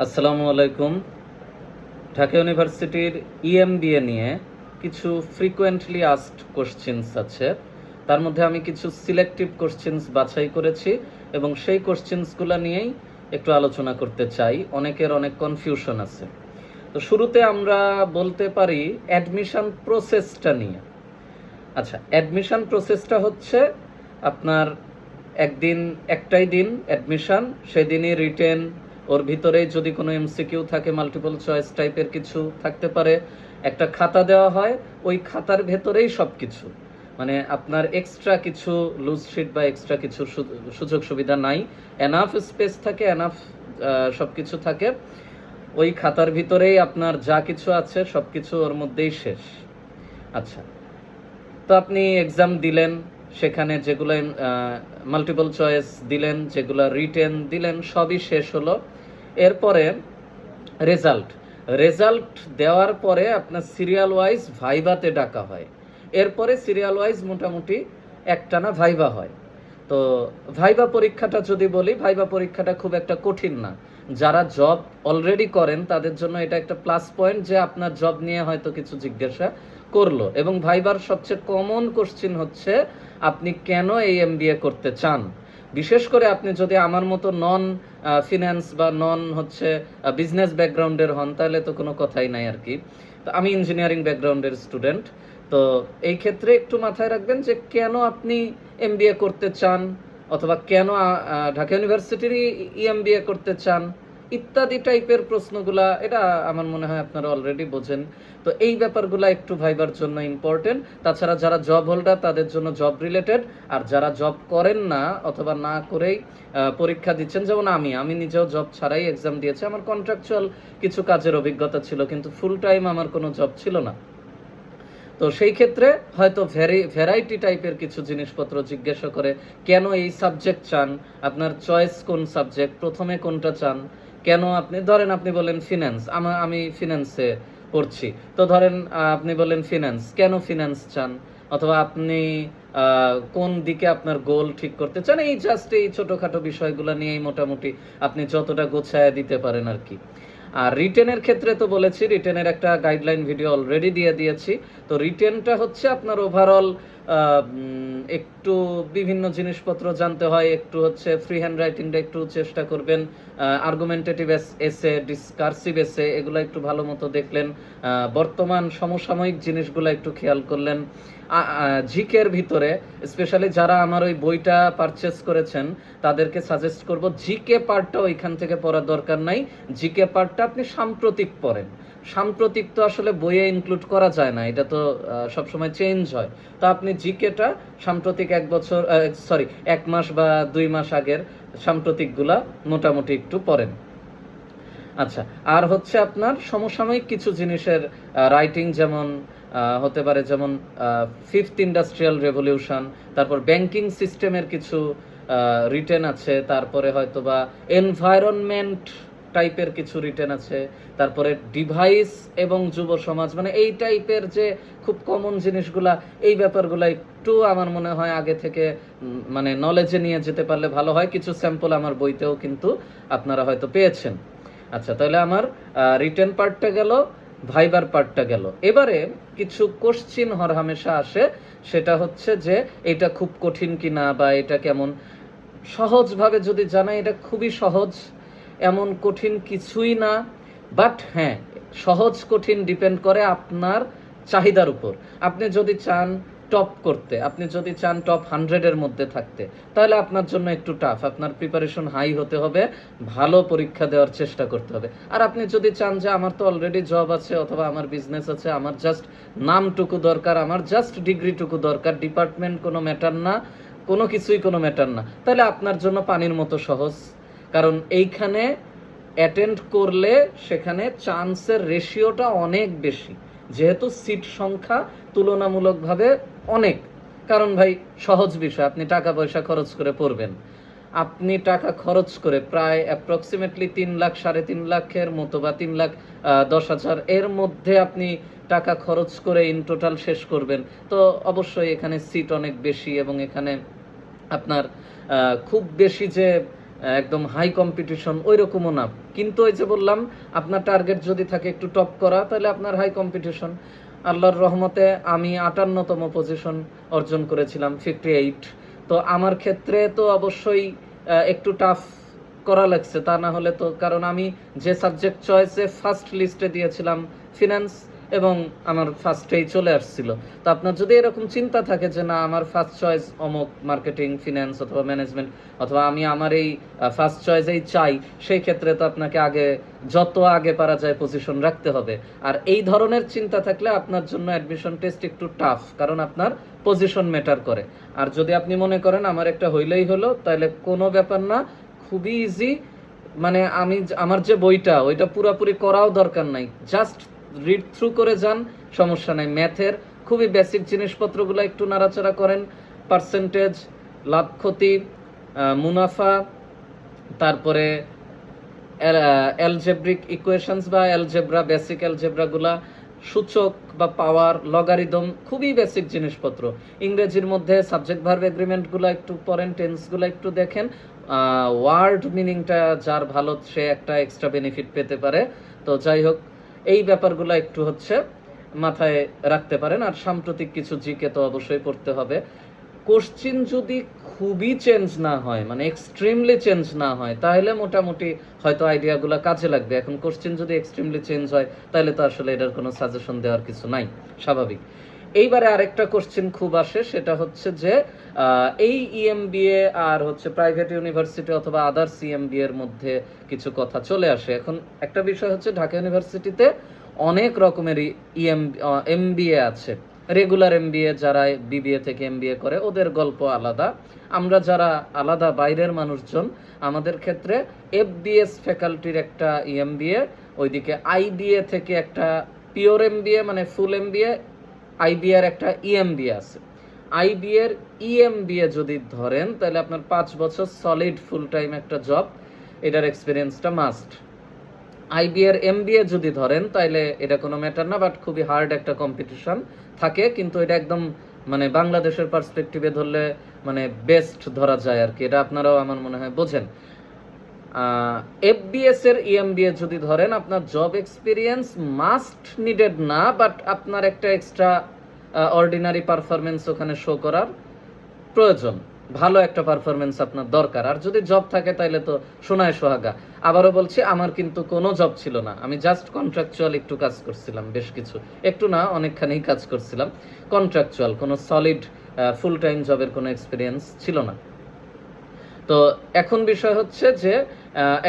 আসসালামু আলাইকুম। ঢাকা ইউনিভার্সিটির ইএমবিএ নিয়ে কিছু ফ্রিকোয়েন্টলি আস্কড কোশ্চেন্স আছে। তার মধ্যে আমি কিছু সিলেক্টিভ কোশ্চেন্স বাছাই করেছি এবং সেই কোশ্চেন্সগুলো নিয়েই একটু আলোচনা করতে চাই। অনেকের অনেক কনফিউশন আছে। তো শুরুতে আমরা বলতে পারি অ্যাডমিশন প্রসেসটা নিয়ে। আচ্ছা, অ্যাডমিশন প্রসেসটা হচ্ছে আপনার একটাই দিন অ্যাডমিশন, সেদিনই রিটেন, ওর ভিতরেই যদি কোনো এমসিকিউ থাকে, মাল্টিপল চয়েস টাইপের কিছু থাকতে পারে, একটা খাতা দেওয়া হয়, ওই খাতার ভেতরেই সব কিছু, মানে আপনার এক্সট্রা কিছু লুজ শিট বা এক্সট্রা কিছু সুযোগ সুবিধা নাই। এনাফ স্পেস থাকে, এনাফ সব কিছু থাকে, ওই খাতার ভিতরেই আপনার যা কিছু আছে সব কিছু ওর মধ্যেই শেষ। আচ্ছা, তো আপনি এক্সাম দিলেন, সেখানে যেগুলো মাল্টিপল চয়েস দিলেন, যেগুলো রিটেন দিলেন, সবই শেষ হলো। এরপরে রেজাল্ট রেজাল্ট দেওয়ার পরে আপনার সিরিয়াল ওয়াইজ ভাইভাতে ডাকা হয়। এরপরে সিরিয়াল ওয়াইজ মোটামুটি একটানা ভাইভা হয়। তো ভাইভা পরীক্ষাটা যদি বলি, ভাইভা পরীক্ষাটা খুব একটা কঠিন না। যারা জব অলরেডি করেন তাদের জন্য এটা একটা প্লাস পয়েন্ট যে আপনার জব নিয়ে হয়তো কিছু জিজ্ঞাসা করলো। এবং ভাইবার সবচেয়ে কমন কোশ্চিন হচ্ছে আপনি কেন এই এমবিএ করতে চান। বিশেষ করে আপনি যদি আমার মতো নন ফিন্যান্স বা নন হচ্ছে বিজনেস ব্যাকগ্রাউন্ডের হন, তাহলে তো কোনো কথাই নাই আর কি। তো আমি ইঞ্জিনিয়ারিং ব্যাকগ্রাউন্ডের স্টুডেন্ট। তো এই ক্ষেত্রে একটু মাথায় রাখবেন যে কেন আপনি এমবিএ করতে চান, অথবা কেন ঢাকা ইউনিভার্সিটির ইএমবিএ করতে চান, ইত্যাদি টাইপের প্রশ্নগুলা, এটা আমার মনে হয় আপনারা অলরেডি বোঝেন। তো এই ব্যাপারগুলো একটু ভাইবার জন্য ইম্পর্টেন্ট। তাছাড়া যারা জব হোল্ডার তাদের জন্য জব রিলেটেড, আর যারা জব করেন না অথবা না করেই পরীক্ষা দিচ্ছেন, যেমন আমি নিজেও জব ছাড়াই এক্সাম দিয়েছি। আমার কন্ট্রাকচুয়াল কিছু কাজের অভিজ্ঞতা ছিল, কিন্তু ফুল টাইম আমার কোনো জব ছিল না। তো সেই ক্ষেত্রে হয়তো ভ্যারাইটি টাইপের কিছু জিনিসপত্র জিজ্ঞাসা করে, কেন এই সাবজেক্ট চান, আপনার চয়েস কোন সাবজেক্ট, প্রথমে কোনটা চান, কেন আপনি ধরেন আপনি বলেন ফিন্যান্স, আমি ফিন্যান্সে পড়ছি, তো ধরেন আপনি বলেন ফিন্যান্স, কেন ফিন্যান্স চান, অথবা আপনি কোন দিকে আপনার গোল ঠিক করতে চান, এই জাস্ট এই ছোটোখাটো বিষয়গুলো নিয়েই মোটামুটি আপনি যতটা গোছায় দিতে পারেন আর কি। আর রিটেনের ক্ষেত্রে তো বলেছি, রিটেনের একটা গাইডলাইন ভিডিও অলরেডি দিয়েছি। তো রিটেনটা হচ্ছে আপনার ওভারঅল একটু বিভিন্ন জিনিসপত্র জানতে হয়, একটু হচ্ছে ফ্রি হ্যান্ড রাইটিংটা একটু চেষ্টা করবেন, আর্গুমেন্টেটিভ এসে, ডিসকার্সিভ এসে, এগুলো একটু ভালো মতো দেখলেন, বর্তমান সমসাময়িক জিনিসগুলো একটু খেয়াল করলেন। জিকের ভিতরে স্পেশালি যারা আমার ওই বইটা পারচেস করেছেন তাদেরকে সাজেস্ট করব, জিকে পার্টটা ওইখান থেকে পড়ার দরকার নাই। জিকে পার্টটা আপনি সাম্প্রতিক পড়েন। সাম্প্রতিক তো আসলে বইয়ে ইনক্লুড করা যায় না, এটা তো সবসময় চেঞ্জ হয়। তো আপনি জিকেটা সাম্প্রতিক 1 মাস বা 2 মাস আগের সাম্প্রতিকগুলা মোটামুটি একটু পড়েন। আচ্ছা, আর হচ্ছে আপনার সমসাময়িক কিছু জিনিসের রাইটিং, যেমন হতে পারে যেমন ফিফথ ইন্ডাস্ট্রিয়াল রেভলিউশন, তারপর ব্যাংকিং সিস্টেমের কিছু রিটেন আছে, তারপরে হয়তো বা এনভায়রনমেন্ট টাইপের কিছু রিটেন আছে, তারপরে ডিভাইস এবং যুব সমাজ, মানে এই টাইপের যে খুব কমন জিনিসগুলা, এই ব্যাপারগুলো একটু আমার মনে হয় আগে থেকে মানে নলেজে নিয়ে যেতে পারলে ভালো হয়। কিছু স্যাম্পল আমার বইতেও কিন্তু আপনারা হয়তো পেয়েছেন। আচ্ছা, তাহলে আমার রিটেন পার্টটা গেল, ভাইবার পার্টটা গেল। এবারে কিছু কোশ্চিন হরহামেশা আসে, সেটা হচ্ছে যে এটা খুব কঠিন কিনা বা এটা কেমন। সহজভাবে যদি জানাই, এটা খুবই সহজ, এমন কঠিন কিছুই না। বাট হ্যাঁ, সহজ কঠিন ডিপেন্ড করে আপনার চাহিদার উপর। আপনি যদি চান টপ করতে, আপনি যদি চান টপ 100-এর মধ্যে থাকতে, তাহলে আপনার জন্য একটু টাফ, আপনার প্রিপারেশন হাই হতে হবে, ভালো পরীক্ষা দেওয়ার চেষ্টা করতে হবে। আর আপনি যদি চান যে আমার তো অলরেডি জব আছে অথবা আমার বিজনেস আছে, আমার জাস্ট নামটুকু দরকার, আমার জাস্ট ডিগ্রিটুকু দরকার, ডিপার্টমেন্ট কোনো ম্যাটার না, কোনো কিছুই কোনো ম্যাটার না, তাহলে আপনার জন্য পানির মতো সহজ। কারণ এইখানে অ্যাটেন্ড করলে সেখানে চান্সের রেশিওটা অনেক বেশি, যেহেতু সিট সংখ্যা তুলনামূলকভাবে অনেক। কারণ ভাই, সহজ বিষয়, আপনি টাকা পয়সা খরচ করে পড়বেন, আপনি টাকা খরচ করে প্রায় অ্যাপ্রক্সিমেটলি 3 লাখ 3.5 লাখের মতো, বা 3,10,000 এর মধ্যে আপনি টাকা খরচ করে ইন টোটাল শেষ করবেন। তো অবশ্যই এখানে সিট অনেক বেশি, এবং এখানে আপনার খুব বেশি যে একদম হাই কম্পিটিশন ওই রকমও না, কিন্তু ওই যে বললাম আপনার টার্গেট যদি থাকে একটু টপ করা, তাহলে আপনার হাই কম্পিটিশন। আল্লাহর রহমতে আমি 58তম পজিশন অর্জন করেছিলাম, 58। তো আমার ক্ষেত্রে তো অবশ্যই একটু টাফ করা লাগছে, তা না হলে তো, কারণ আমি যে সাবজেক্ট চয়েসে ফার্স্ট লিস্টে দিয়েছিলাম ফিনান্স, এবং আমার ফার্স্টেই চলে আসছিল। তো আপনার যদি এরকম চিন্তা থাকে যে না আমার ফার্স্ট চয়েস অমুক মার্কেটিং, ফিনান্স অথবা ম্যানেজমেন্ট, অথবা আমি আমার এই ফার্স্ট চয়েসেই চাই, সেই ক্ষেত্রে তো আপনাকে যত আগে পারা যায় পজিশন রাখতে হবে। আর এই ধরনের চিন্তা থাকলে আপনার জন্য অ্যাডমিশন টেস্ট একটু টাফ, কারণ আপনার পজিশন ম্যাটার করে। আর যদি আপনি মনে করেন আমার একটা হইলেই হলো, তাহলে কোনো ব্যাপার না, খুবই ইজি। মানে আমার যে বইটা ওইটা পুরোপুরি করাও দরকার নাই, জাস্ট রিড থ্রু করে যান, সমস্যা নাই। ম্যাথের খুবই বেসিক জিনিসপত্রগুলো একটু নাড়াচাড়া করেন, পার্সেন্টেজ, লাভ ক্ষতি, মুনাফা, তারপরে অ্যালজেব্রিক ইকুয়েশনস বা অ্যালজেব্রা, বেসিক অ্যালজেব্রাগুলা, সূচক বা পাওয়ার, লগারিদম, খুবই বেসিক জিনিসপত্র। ইংরেজির মধ্যে সাবজেক্ট ভার্ব এগ্রিমেন্টগুলো একটু পড়েন, টেন্সগুলো একটু দেখেন, ওয়ার্ড মিনিংটা যার ভালো সে একটা এক্সট্রা বেনিফিট পেতে পারে। তো যাই হোক, এই ব্যাপারগুলো একটু মাথায় রাখতে পারেন। আর সাম্প্রতিক কিছু জিকে তো অবশ্যই পড়তে হবে। কোশ্চিন যদি খুবই চেঞ্জ না হয়, মানে এক্সট্রিমলি চেঞ্জ না হয়, তাহলে মোটামুটি হয়তো আইডিয়াগুলো কাজে লাগবে। এখন কোশ্চিন যদি এক্সট্রিমলি চেঞ্জ হয়, তাহলে তো আসলে এটার কোনো সাজেশন দেওয়ার কিছু নাই, স্বাভাবিক। এইবারে আরেকটা কোশ্চিন খুব আসে, সেটা হচ্ছে যে এই ইএমবিএ আর প্রাইভেট ইউনিভার্সিটি অথবা আদার্স ইএমবিএ এর মধ্যে কিছু কথা চলে আসে। এখন একটা বিষয় হচ্ছে, ঢাকা ইউনিভার্সিটিতে অনেক রকমের এমবিএ আছে। রেগুলার এমবিএ, যারা বিবিএ থেকে এমবিএ করে ওদের গল্প আলাদা। আমরা যারা আলাদা বাইরের মানুষজন, আমাদের ক্ষেত্রে এফবিএস ফ্যাকাল্টির একটা ইএমবিএ, ওইদিকে আইবিএ থেকে একটা পিওর এমবিএ মানে ফুল এমবিএ, আইবিএ এর একটা ইএমবিএ আছে। আইবিএ এর ইএমবিএ যদি ধরেন, তাহলে আপনার 5 বছর সলিড ফুল টাইম একটা জব, এটার এক্সপিরিয়েন্সটা মাস্ট। আইবিএ এর এমবিএ যদি ধরেন, তাহলে এটা কোনো ম্যাটার না, বাট খুবই হার্ড একটা কম্পিটিশন থাকে, কিন্তু এটা একদম মানে বাংলাদেশের পার্সপেক্টিভে ধরলে মানে বেস্ট ধরা যায় আর কি, এটা আপনারাও আমার মনে হয় বোঝেন। এফবিএস এর ইএমবিএ যদি ধরেন, আপনার জব এক্সপিরিয়েন্স মাস্ট নিডেড না, বাট আপনার একটা এক্সট্রা অর্ডিনারি পারফরমেন্স ওখানে শো করার প্রয়োজন, ভালো একটা পারফরমেন্স আপনার দরকার। আর যদি জব থাকে তাহলে তো সোনায় সোহাগা। আবারও বলছি, আমার কিন্তু কোনো জব ছিল না, আমি জাস্ট কন্ট্রাকচুয়াল একটু কাজ করছিলাম, বেশ কিছু, একটু না অনেকখানি কাজ করছিলাম কন্ট্রাকচুয়াল, কোনো সলিড ফুল টাইম জবের কোনো এক্সপিরিয়েন্স ছিল না। তো এখন বিষয় হচ্ছে যে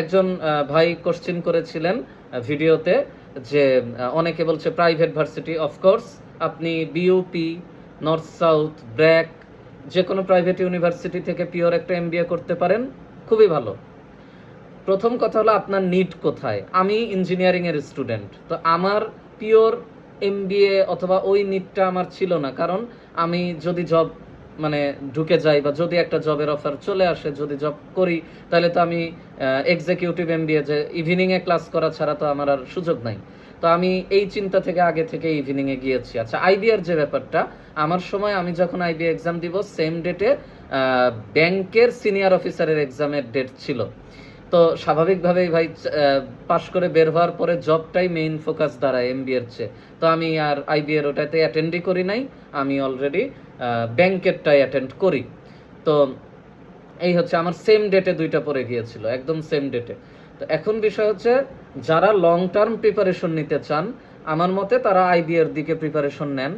একজন ভাই কোশ্চেন করেছিলেন ভিডিওতে যে অনেকে বলছে প্রাইভেট ভার্সিটি, অফকোর্স আপনি বিইউপি, নর্থ সাউথ, ব্র্যাক, যে কোনো প্রাইভেট ইউনিভার্সিটি থেকে পিওর একটা এমবিএ করতে পারেন, খুবই ভালো। প্রথম কথা হলো আপনার নিড কোথায়। আমি ইঞ্জিনিয়ারিং এর স্টুডেন্ট, তো আমার পিওর এমবিএ অথবা ওই নিডটা আমার ছিল না, কারণ আমি যদি জব মানে ঢুকে যাই বা যদি একটা জবের অফার চলে আসে, যদি জব করি, তাহলে তো আমি এক্সিকিউটিভ এমবিএ যে ইভিনিংয়ে ক্লাস করা ছাড়া তো আমার আর সুযোগ নাই। তো আমি এই চিন্তা থেকে আগে থেকে ইভিনিংয়ে গিয়েছি। আচ্ছা, আইবিআর যে ব্যাপারটা, আমার সময় আমি যখন আইবিএ এক্সাম দিব, সেম ডেটে ব্যাংকের সিনিয়র অফিসারের এক্সামের ডেট ছিল। তো স্বাভাবিকভাবেই ভাই পাশ করে বের হওয়ার পরে জবটাই মেইন ফোকাস দাঁড়ায় এমবিএর চেয়ে। তো আমি আর আইবিএর ওটাতে অ্যাটেন্ডই করি নাই, আমি অলরেডি ব্যাংকেরটাই অ্যাটেন্ড করি। তো এই আমার সেম ডেটে দুইটা পড়ে গিয়েছিল, একদম সেম ডেটে। তো এখন বিষয় হচ্ছে, যারা লং টার্ম প্রিপারেশন নিতে চান, আমার মতে তারা আইবিএর দিকে প্রিপারেশন নেন।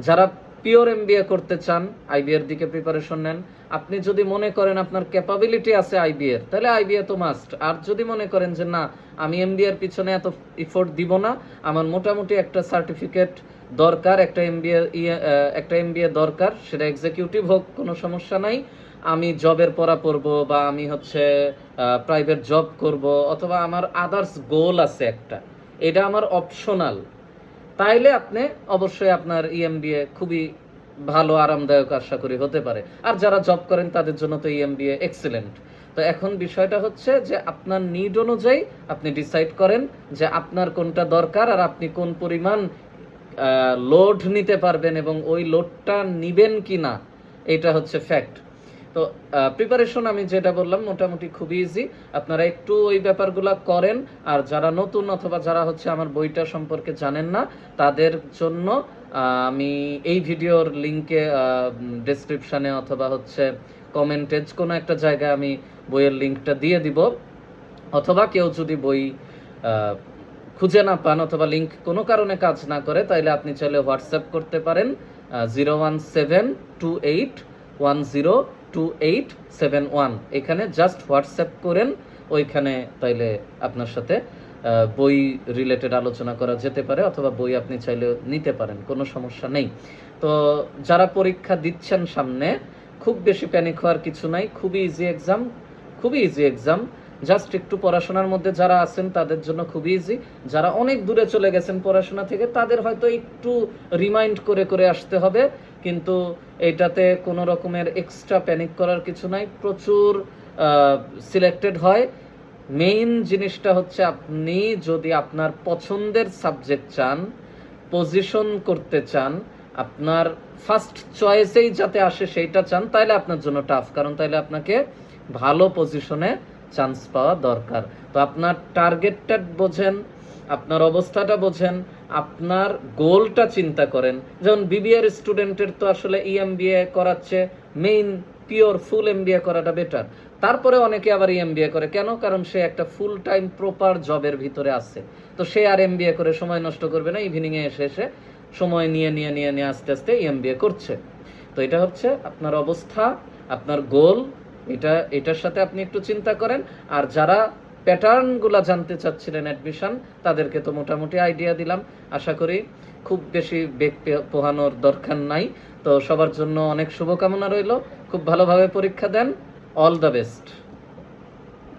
যারা পিওর এমবিএ করতে চান, আইবিএর দিকে প্রিপারেশন নেন। আপনি যদি মনে করেন আপনার ক্যাপাবিলিটি আছে আইবিএর, তাহলে আইবিএ তো মাস্ট। আর যদি মনে করেন যে না, আমি এমবিএর পিছনে এত এফোর্ট দিব না, আমার মোটামুটি একটা সার্টিফিকেট দরকার, একটা এমবিএ দরকার, সেটা এক্সিকিউটিভ হোক, কোনো সমস্যা নাই, আমি জবের পড়া পড়বো, বা আমি প্রাইভেট জব করব, অথবা আমার আদার্স গোল আছে একটা, এটা আমার অপশনাল, তাইলে আপনি অবশ্যই আপনার ইএমবিএ খুবই ভালো, আরামদায়ক আশা করি হতে পারে। আর যারা জব করেন তাদের জন্য তো ইএমবিএ এক্সিলেন্ট। তো এখন বিষয়টা হচ্ছে যে আপনার নিড অনুযায়ী আপনি ডিসাইড করেন যে আপনার কোনটা দরকার, আর আপনি কোন পরিমাণ লোড নিতে পারবেন এবং ওই লোডটা নিবেন কি না, এটা হচ্ছে ফ্যাক্ট। তো প্রিপারেশন আমি যেটা বললাম মোটামুটি খুবই ইজি, আপনারা একটু ওই ব্যাপারগুলো করেন। আর যারা নতুন অথবা যারা হচ্ছে আমার বইটা সম্পর্কে জানেন না, তাদের জন্য আমি এই ভিডিওর লিঙ্কে ডেসক্রিপশানে অথবা হচ্ছে কমেন্টে কোনো একটা জায়গায় আমি বইয়ের লিঙ্কটা দিয়ে দিব। অথবা কেউ যদি বই খুঁজে না পান অথবা লিঙ্ক কোনো কারণে কাজ না করে, তাইলে আপনি চাইলে হোয়াটসঅ্যাপ করতে পারেন 01728102871। এখানে জাস্ট হোয়াটসঅ্যাপ করেন, ওইখানে তাইলে আপনার সাথে বই রিলেটেড আলোচনা করা যেতে পারে, অথবা বই আপনি চাইলে নিতে পারেন, কোনো সমস্যা নেই। তো যারা পরীক্ষা দিচ্ছেন সামনে, খুব বেশি প্যানিক হওয়ার কিছু নাই, খুবই ইজি এক্সাম, খুবই ইজি এক্সাম। জাস্ট একটু পড়াশোনার মধ্যে যারা আছেন তাদের জন্য খুবই ইজি। যারা অনেক দূরে চলে গেছেন পড়াশোনা থেকে, তাদের হয়তো একটু রিমাইন্ড করে করে আসতে হবে, কিন্তু এটাতে কোনো রকমের এক্সট্রা প্যানিক করার কিছু নাই। প্রচুর সিলেক্টেড হয়। মেইন জিনিসটা হচ্ছে, আপনি যদি আপনার পছন্দের সাবজেক্ট চান, পজিশন করতে চান, আপনার ফার্স্ট চয়েসেই যাতে আসে সেইটা চান, তাইলে আপনার জন্য টাফ, কারণ তাইলে আপনাকে ভালো পজিশনে চান্স পাওয়া দরকার। তো আপনার টার্গেটটা বোঝেন, আপনার অবস্থাটা বোঝেন, আপনার গোলটা চিন্তা করেন। যেমন বিবিএর স্টুডেন্টের তো আসলে ইএমবিএ করাচ্ছে, মেইন পিওর ফুল এমবিএ করাটা বেটার। তারপরে অনেকে আবার ইএমবিএ করে, কেন? কারণ সে একটা ফুল টাইম প্রপার জবের ভিতরে আছে, তো সে আর এমবিএ করে সময় নষ্ট করবে না, ইভিনিংয়ে এসে এসে সময় নিয়ে নিয়ে নিয়ে নিয়ে আস্তে আস্তে এমবিএ করছে। তো এটা হচ্ছে আপনার অবস্থা, আপনার গোল, এটার সাথে আপনি একটু চিন্তা করেন। আর যারা প্যাটার্নগুলো জানতে চাচ্ছিলেন অ্যাডমিশন, তাদেরকে তো মোটামুটি আইডিয়া দিলাম। আশা করি খুব বেশি বেগ পোহানোর দরকার নাই। তো সবার জন্য অনেক শুভকামনা রইল, খুব ভালোভাবে পরীক্ষা দেন, অল দ্য বেস্ট।